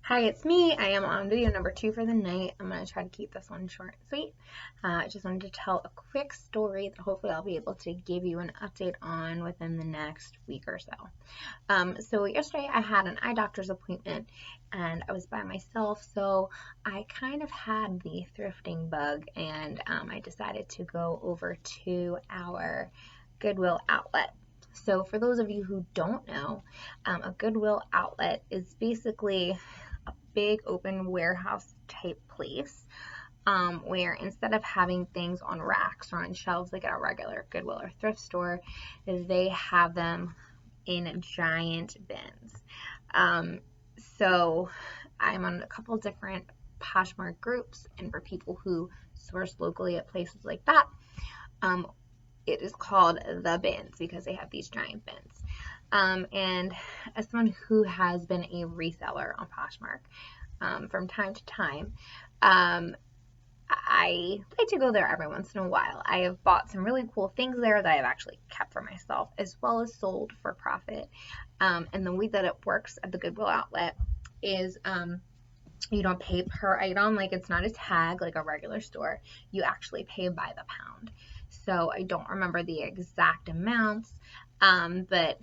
Hi, it's me. I am on video number 2 for the night. I'm going to try to keep this one short and sweet. I just wanted to tell a quick story that hopefully I'll be able to give you an update on within the next week or so. So yesterday I had an eye doctor's appointment and I was by myself, so I kind of had the thrifting bug, and I decided to go over to our Goodwill Outlet. So for those of you who don't know, a Goodwill Outlet is basically a big open warehouse type place, where instead of having things on racks or on shelves like at a regular Goodwill or thrift store, they have them in giant bins. So I'm on a couple different Poshmark groups, and for people who source locally at places like that, it is called the bins because they have these giant bins. And as someone who has been a reseller on Poshmark from time to time, I like to go there every once in a while. I have bought some really cool things there that I've actually kept for myself, as well as sold for profit. And the way that it works at the Goodwill Outlet is you don't pay per item, like it's not a tag like a regular store. You actually pay by the pound. So I don't remember the exact amounts, but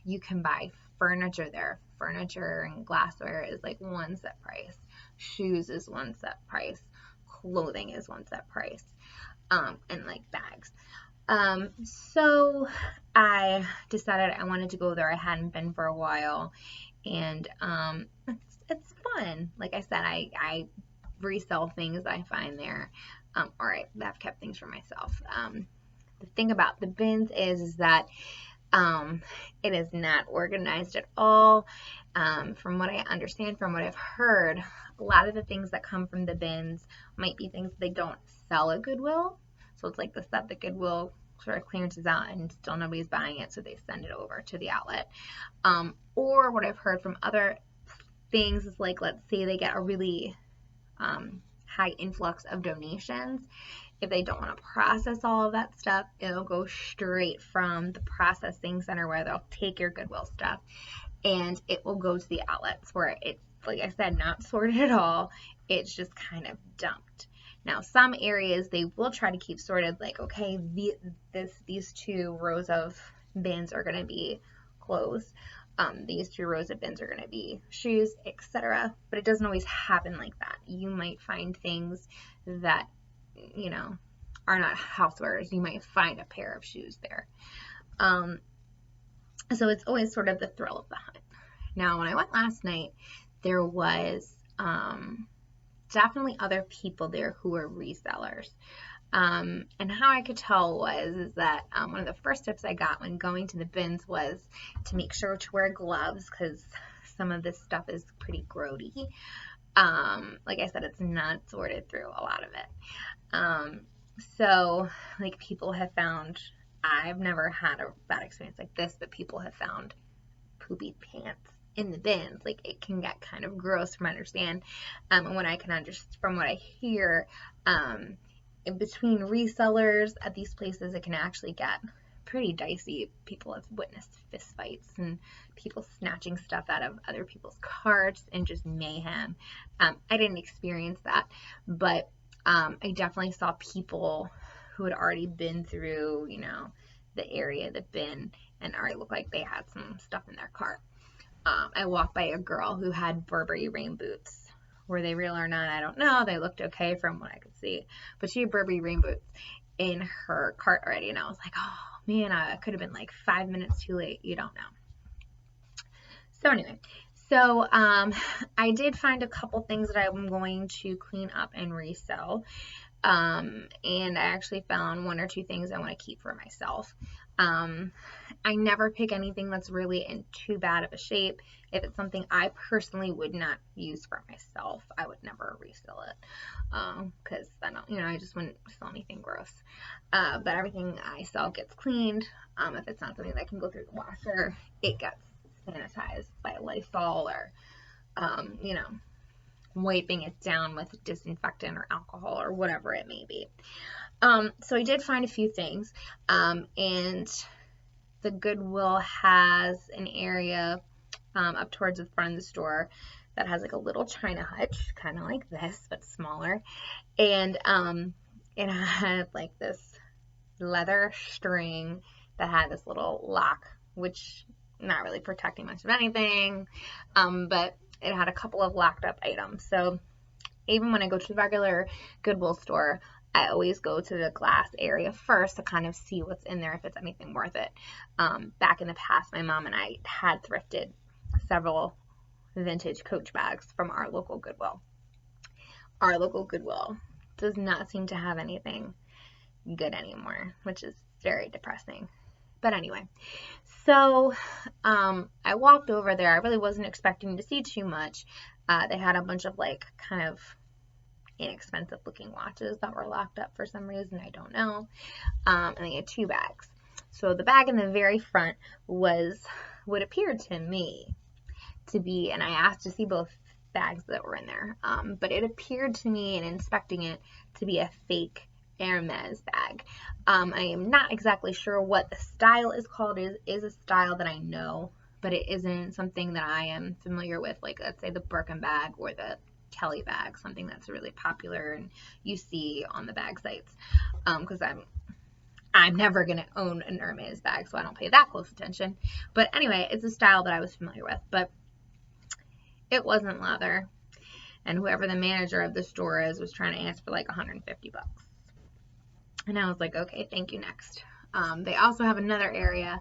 you can buy furniture there. Furniture and glassware is like one set price. Shoes is one set price. Clothing is one set price. And like bags. So I decided I wanted to go there. I hadn't been for a while, and it's fun. Like I said, I resell things I find there. All right, I've kept things for myself. The thing about the bins is that it is not organized at all. From what I understand, from what I've heard, a lot of the things that come from the bins might be things they don't sell at Goodwill. So it's like the stuff that Goodwill sort of clearances out and still nobody's buying it, so they send it over to the outlet. Or what I've heard from other things is, like, let's say they get a really high influx of donations. If they don't want to process all of that stuff, it'll go straight from the processing center where they'll take your Goodwill stuff, and it will go to the outlets where it's, like I said, not sorted at all. It's just kind of dumped. Now, some areas they will try to keep sorted, like, okay, these 2 rows of bins are going to be clothes. These 2 rows of bins are going to be shoes, etc. But it doesn't always happen like that. You might find things that, you know, are not housewares. You might find a pair of shoes there. So it's always sort of the thrill of the hunt. Now, when I went last night, there was definitely other people there who were resellers. And how I could tell is that one of the first tips I got when going to the bins was to make sure to wear gloves, because some of this stuff is pretty grody. Like I said, it's not sorted through a lot of it. So, like, people have found, I've never had a bad experience like this, but people have found poopy pants in the bins. Like, it can get kind of gross from what I understand. And what I can understand from what I hear, in between resellers at these places, it can actually get pretty dicey. People have witnessed fist fights and people snatching stuff out of other people's carts and just mayhem. I didn't experience that, but I definitely saw people who had already been through, you know, the area, the bin, and already looked like they had some stuff in their cart. I walked by a girl who had Burberry rain boots. Were they real or not, I don't know. They looked okay from what I could see. But she had Burberry rain boots in her cart already, and I was like, oh man, I could have been like 5 minutes too late. You don't know. So anyway, so I did find a couple things that I'm going to clean up and resell. And I actually found 1 or 2 things I want to keep for myself. I never pick anything that's really in too bad of a shape. If it's something I personally would not use for myself, I would never resell it, because I don't, you know, I just wouldn't sell anything gross. But everything I sell gets cleaned. If it's not something that can go through the washer, it gets sanitized by Lysol or, you know, wiping it down with disinfectant or alcohol or whatever it may be. So I did find a few things, and the Goodwill has an area up towards the front of the store that has like a little china hutch, kind of like this, but smaller. And it had like this leather string that had this little lock, which not really protecting much of anything, but it had a couple of locked up items. So even when I go to the regular Goodwill store, I always go to the glass area first to kind of see what's in there, if it's anything worth it. Back in the past, my mom and I had thrifted several vintage Coach bags from our local Goodwill. Our local Goodwill does not seem to have anything good anymore, which is very depressing. But anyway, so I walked over there. I really wasn't expecting to see too much. They had a bunch of like kind of inexpensive looking watches that were locked up for some reason, I don't know. And they had 2 bags. So the bag in the very front was what appeared to me to be, and I asked to see both bags that were in there, but it appeared to me in inspecting it to be a fake Hermes bag. I am not exactly sure what the style is called. It is a style that I know, but it isn't something that I am familiar with, like let's say the Birkin bag or the Kelly bag, something that's really popular and you see on the bag sites, because I'm never going to own an Hermes bag, so I don't pay that close attention. But anyway, it's a style that I was familiar with, but it wasn't leather, and whoever the manager of the store is was trying to ask for like $150. And I was like, okay, thank you, next. They also have another area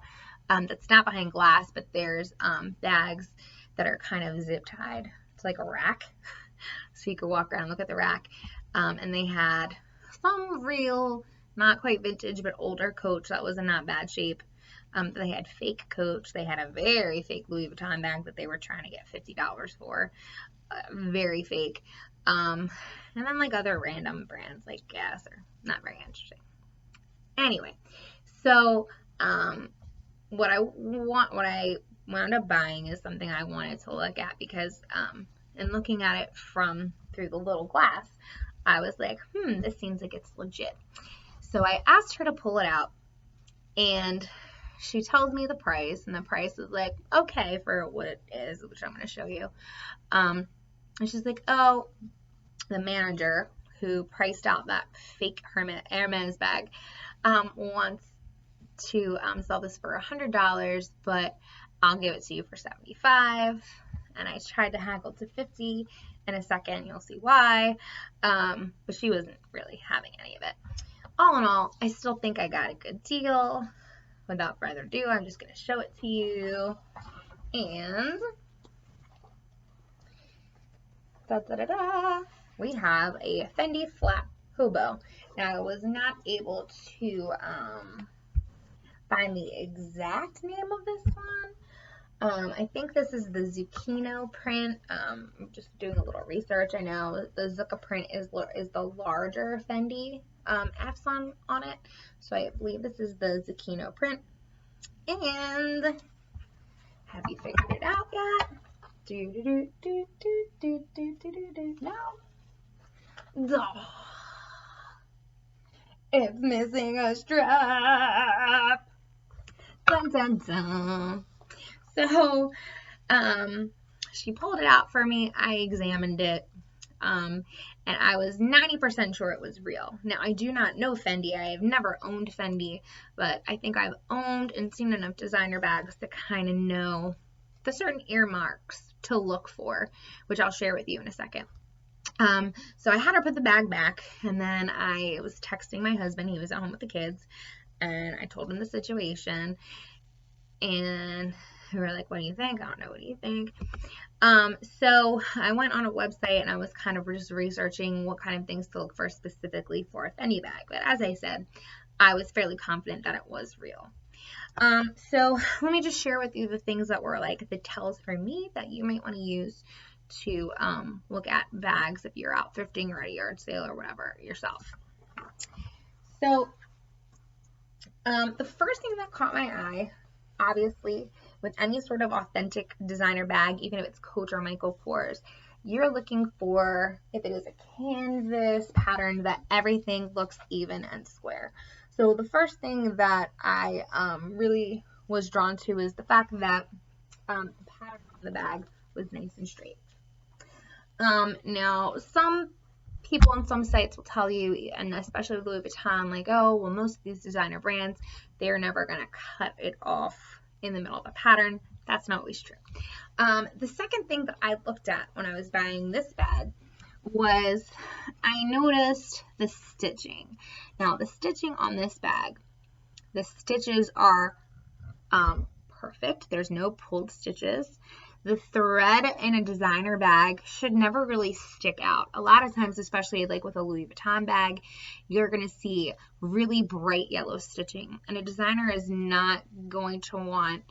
that's not behind glass, but there's bags that are kind of zip tied. It's like a rack, so you could walk around and look at the rack. And they had some real, not quite vintage, but older Coach that was in not bad shape. They had fake Coach. They had a very fake Louis Vuitton bag that they were trying to get $50 for. Very fake. And then like other random brands like Guess, or not very interesting. Anyway, so what I wound up buying is something I wanted to look at, because in looking at it from through the little glass, I was like, this seems like it's legit. So I asked her to pull it out, and she tells me the price, and the price is like okay for what it is, which I'm going to show you. And she's like, oh, the manager who priced out that fake Hermes bag wants to sell this for $100, but I'll give it to you for $75. And I tried to haggle to $50. In a second, you'll see why. But she wasn't really having any of it. All in all, I still think I got a good deal. Without further ado, I'm just going to show it to you. And we have a Fendi flat hobo. Now, I was not able to find the exact name of this one. I think this is the Zucchino print. I'm just doing a little research. I know the Zucca print is the larger Fendi F's on it. So I believe this is the Zucchino print. And have you figured it out yet? No. Oh, it's missing a strap. Dun, dun, dun. So, she pulled it out for me. I examined it, and I was 90% sure it was real. Now, I do not know Fendi. I have never owned Fendi, but I think I've owned and seen enough designer bags to kind of know the certain earmarks to look for, which I'll share with you in a second. So I had her put the bag back, and then I was texting my husband. He was at home with the kids, and I told him the situation, and we were like, what do you think? I don't know. What do you think? So I went on a website, and I was kind of just researching what kind of things to look for specifically for a Fendi bag. But as I said, I was fairly confident that it was real. So let me just share with you the things that were like the tells for me that you might want to use to look at bags if you're out thrifting or at a yard sale or whatever yourself. So the first thing that caught my eye, obviously, with any sort of authentic designer bag, even if it's Coach or Michael Kors, you're looking for, if it is a canvas pattern, that everything looks even and square. So the first thing that I really was drawn to is the fact that the pattern on the bag was nice and straight. Now, some people on some sites will tell you, and especially with Louis Vuitton, like, oh, well, most of these designer brands, they're never going to cut it off in the middle of a pattern. That's not always true. The second thing that I looked at when I was buying this bag was I noticed the stitching. Now, the stitching on this bag, the stitches are perfect. There's no pulled stitches. The thread in a designer bag should never really stick out. A lot of times, especially like with a Louis Vuitton bag, you're going to see really bright yellow stitching. And a designer is not going to want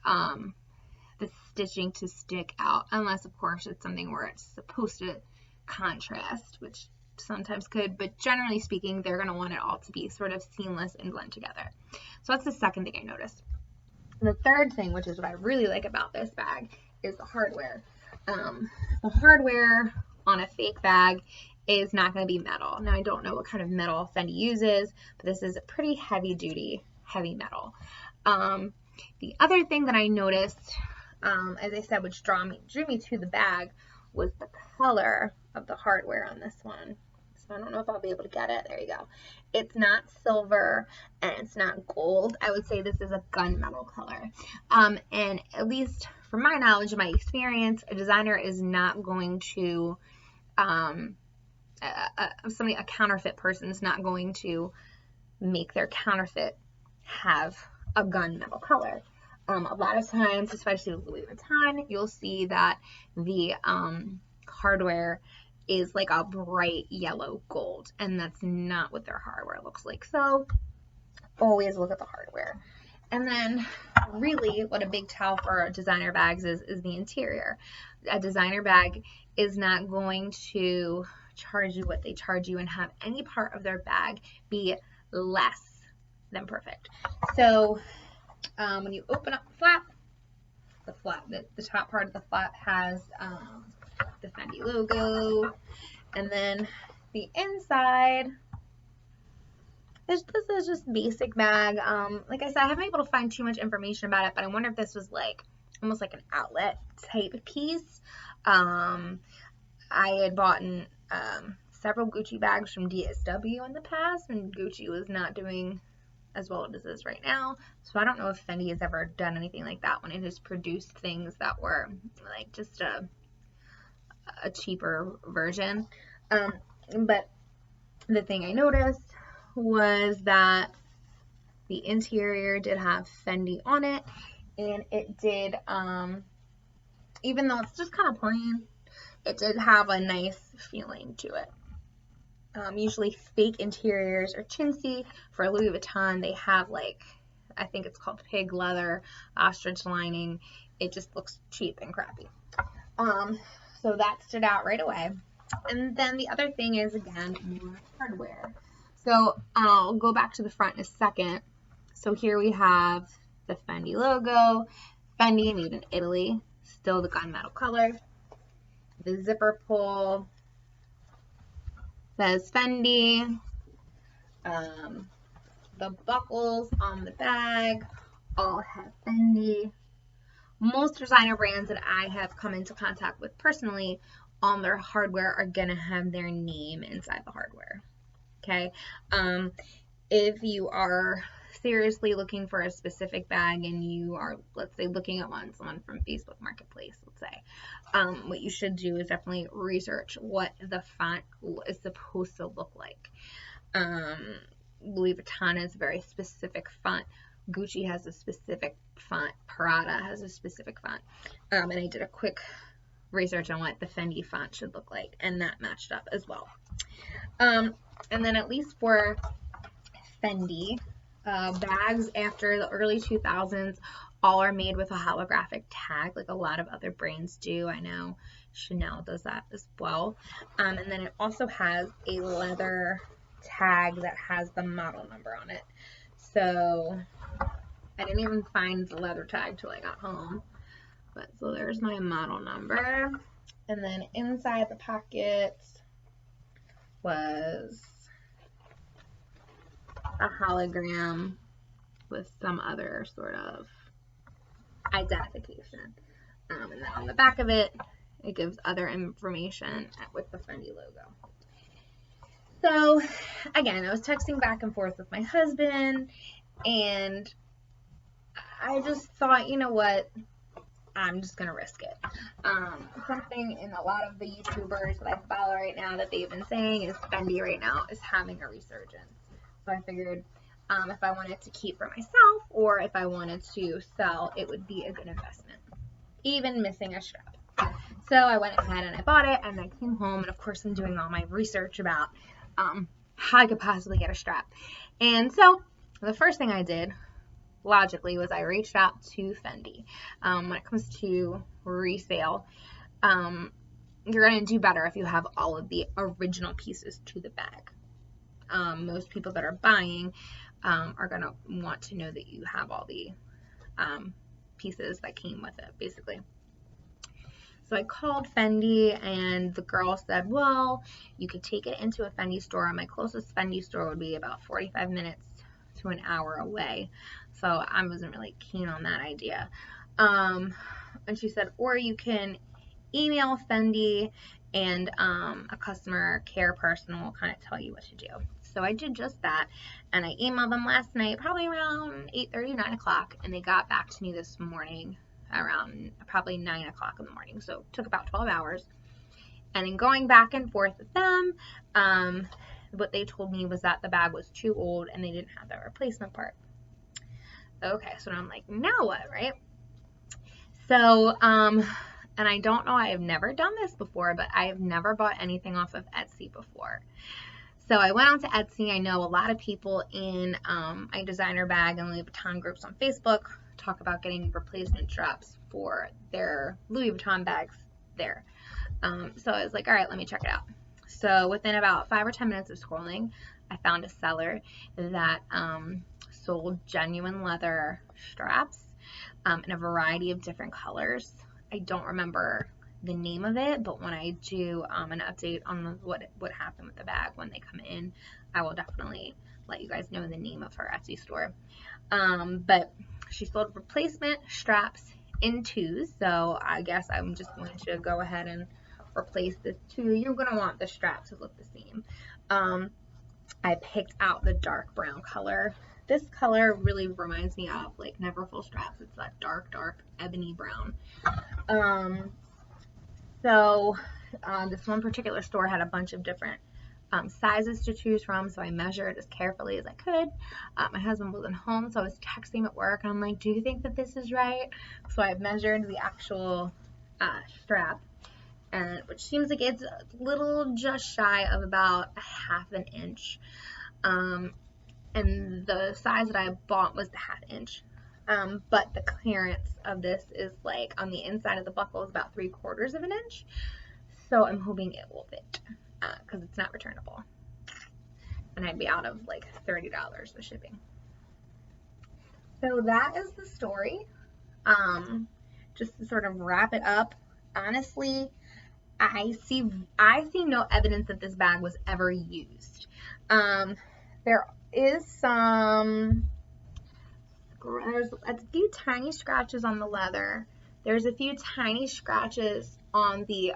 the stitching to stick out, unless, of course, it's something where it's supposed to contrast, which sometimes could, but generally speaking, they're going to want it all to be sort of seamless and blend together. So that's the second thing I noticed. The third thing, which is what I really like about this bag, is the hardware. The hardware on a fake bag is not going to be metal. Now, I don't know what kind of metal Fendi uses, but this is a pretty heavy-duty, heavy metal. The other thing that I noticed, as I said, which drew me to the bag, was the color of the hardware on this one. So I don't know if I'll be able to get it. There you go. It's not silver and it's not gold. I would say this is a gunmetal color. And at least from my knowledge and my experience, a designer is not going to, a counterfeit person is not going to make their counterfeit have a gunmetal color. A lot of times, especially with Louis Vuitton, you'll see that the hardware is like a bright yellow gold, and that's not what their hardware looks like. So always look at the hardware. And then really what a big tell for designer bags is the interior. A designer bag is not going to charge you what they charge you and have any part of their bag be less than perfect. So when you open up the top part of the flap has the Fendi logo, and then the inside, this is just basic bag. Like I said, I haven't been able to find too much information about it, but I wonder if this was like almost like an outlet type piece. I had bought several Gucci bags from DSW in the past, and Gucci was not doing as well as it is right now. So I don't know if Fendi has ever done anything like that when it has produced things that were like just a cheaper version. But the thing I noticed was that the interior did have Fendi on it, and it did, even though it's just kind of plain, it did have a nice feeling to it. Usually fake interiors are chintzy. For Louis Vuitton, they have like, I think it's called pig leather, ostrich lining. It just looks cheap and crappy. So that stood out right away. And then the other thing is, again, more hardware. So I'll go back to the front in a second. So here we have the Fendi logo, Fendi made in Italy, still the gunmetal color. The zipper pull says Fendi. The buckles on the bag all have Fendi. Most designer brands that I have come into contact with personally on their hardware are going to have their name inside the hardware. Okay. If you are seriously looking for a specific bag and you are, let's say, looking at someone from Facebook Marketplace, let's say, what you should do is definitely research what the font is supposed to look like. Louis Vuitton has a very specific font. Gucci has a specific font. Prada has a specific font. And I did a quick research on what the Fendi font should look like, and that matched up as well. And then at least for Fendi, bags after the early 2000s all are made with a holographic tag, like a lot of other brands do. I know Chanel does that as well. And then it also has a leather tag that has the model number on it. So I didn't even find the leather tag till I got home. But so there's my model number. And then inside the pockets was a hologram with some other sort of identification. And then on the back of it it gives other information with the Fendi logo. So again, I was texting back and forth with my husband, and I just thought, you know what, I'm just gonna risk it. Something in a lot of the YouTubers that I follow right now that they've been saying is Fendi right now is having a resurgence. So I figured if I wanted to keep for myself or if I wanted to sell, it would be a good investment, even missing a strap. So I went ahead and I bought it, and I came home, and of course I'm doing all my research about how I could possibly get a strap. And so the first thing I did logically was I reached out to Fendi. When it comes to resale, you're going to do better if you have all of the original pieces to the bag. Most people that are buying are going to want to know that you have all the pieces that came with it, basically. So I called Fendi, and the girl said, well, you could take it into a Fendi store. My closest Fendi store would be about 45 minutes to an hour away. So I wasn't really keen on that idea. And she said, or you can email Fendi, and a customer care person will kind of tell you what to do. So I did just that, and I emailed them last night, probably around 8:30, 9 o'clock, and they got back to me this morning around probably 9 o'clock in the morning. So it took about 12 hours. And then going back and forth with them, what they told me was that the bag was too old and they didn't have the replacement part. Okay, so I'm like, now what, right? So, and I don't know, I have never done this before, but I have never bought anything off of Etsy before. So I went on to Etsy. I know a lot of people in my designer bag and Louis Vuitton groups on Facebook talk about getting replacement straps for their Louis Vuitton bags there. So I was like, all right, let me check it out. So within about 5 or 10 minutes of scrolling, I found a seller that sold genuine leather straps in a variety of different colors. I don't remember the name of it, but when I do an update on what happened with the bag when they come in, I will definitely let you guys know the name of her Etsy store. But she sold replacement straps in 2s, so I guess I'm just going to go ahead and replace this 2. You're going to want the strap to look the same. I picked out the dark brown color. This color really reminds me of like Neverfull straps. It's that dark ebony brown. This one particular store had a bunch of different sizes to choose from, so I measured as carefully as I could. My husband wasn't home, so I was texting at work, and I'm like, do you think that this is right? So I measured the actual strap, and which seems like it's a little just shy of about 1/2 inch. And the size that I bought was the 1/2 inch. But the clearance of this is like on the inside of the buckle is about 3/4 of an inch. So I'm hoping it will fit because it's not returnable. And I'd be out of like $30 with shipping. So that is the story. Just to sort of wrap it up, honestly, I see no evidence that this bag was ever used. There is there's a few tiny scratches on the leather. There's a few tiny scratches on the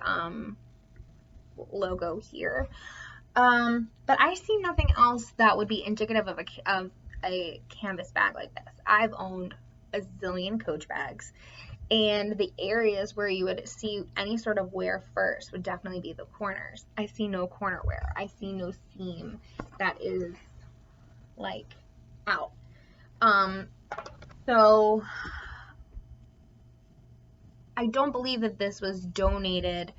logo here. But I see nothing else that would be indicative of a canvas bag like this. I've owned a zillion Coach bags, and the areas where you would see any sort of wear first would definitely be the corners. I see no corner wear. I see no seam that is like out. So I don't believe that this was donated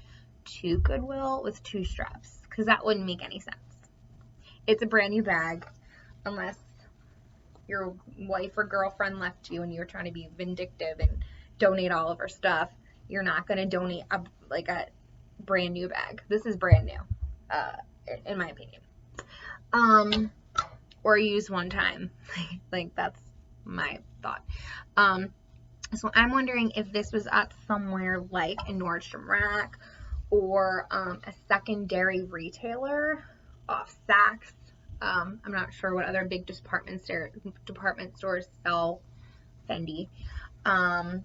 to Goodwill with 2 straps, because that wouldn't make any sense. It's a brand new bag, unless your wife or girlfriend left you and you were trying to be vindictive and donate all of her stuff. You're not going to donate a brand new bag. This is brand new, in my opinion. Or use one time. Like, that's my thought. So I'm wondering if this was at somewhere like a Nordstrom Rack or a secondary retailer off Saks. I'm not sure what other big department stores sell Fendi. And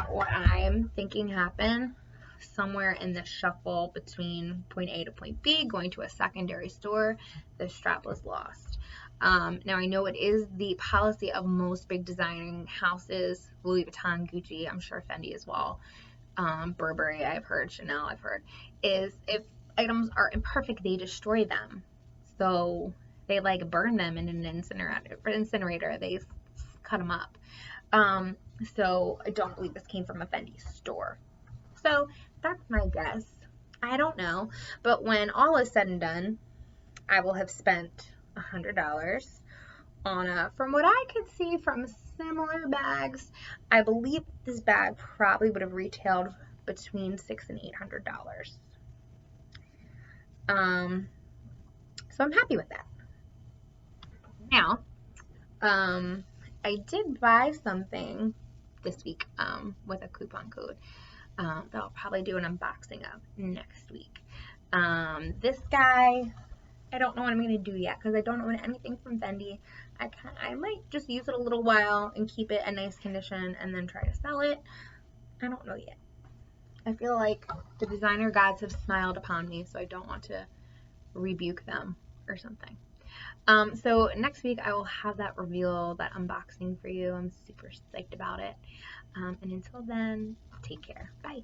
what I'm thinking happened somewhere in the shuffle between point A to point B, going to a secondary store, the strap was lost. Now I know it is the policy of most big designing houses, Louis Vuitton, Gucci, I'm sure Fendi as well, Burberry, I've heard, Chanel, I've heard, is if items are imperfect, they destroy them. So they like burn them in an incinerator. They cut them up. So I don't believe this came from a Fendi store. So that's my guess. I don't know. But when all is said and done, I will have spent $100 on from what I could see from similar bags, I believe this bag probably would have retailed between $600 and $800. So I'm happy with that. Now, I did buy something this week with a coupon code that I'll probably do an unboxing of next week. This guy, I don't know what I'm going to do yet because I don't own anything from Fendi. I might just use it a little while and keep it in nice condition and then try to sell it. I don't know yet. I feel like the designer gods have smiled upon me, so I don't want to rebuke them or something. So next week I will have that reveal, that unboxing for you. I'm super psyched about it. And until then, take care. Bye.